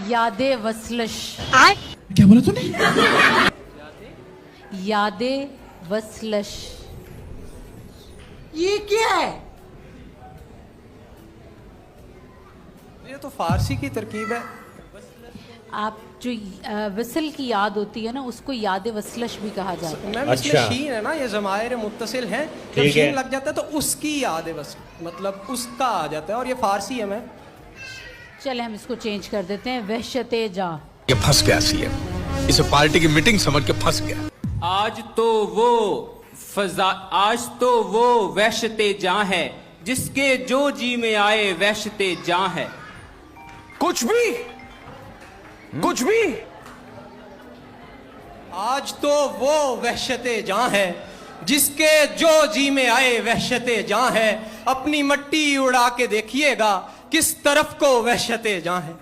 याद वसलश। क्या बोला तूने? याद वसलश। ये क्या है? ये तो फारसी की तरकीब है। आप जो वसल की याद होती है ना, उसको याद वसलश भी कहा जाता है। मैम अच्छा। इसमें शीन है ना, ये ज़मायर मुत्तसिल हैं, जब ठीक है। शीन लग जाता है तो उसकी याद है, बस मतलब उसका आ जाता है, और ये फारसी है मैम। चले हम इसको चेंज कर देते हैं, वहशत जा। ये फंस गया सीएम, इसे पार्टी की मीटिंग समझ के फंस गया। आज तो वो वहशते जां है, जिसके जो जी में आए वहशते जां है। कुछ भी आज तो वो वहशते जां है, जिसके जो जी में आए वहशते जां है। अपनी मट्टी उड़ा के देखिएगा, किस तरफ को वहशते जां है।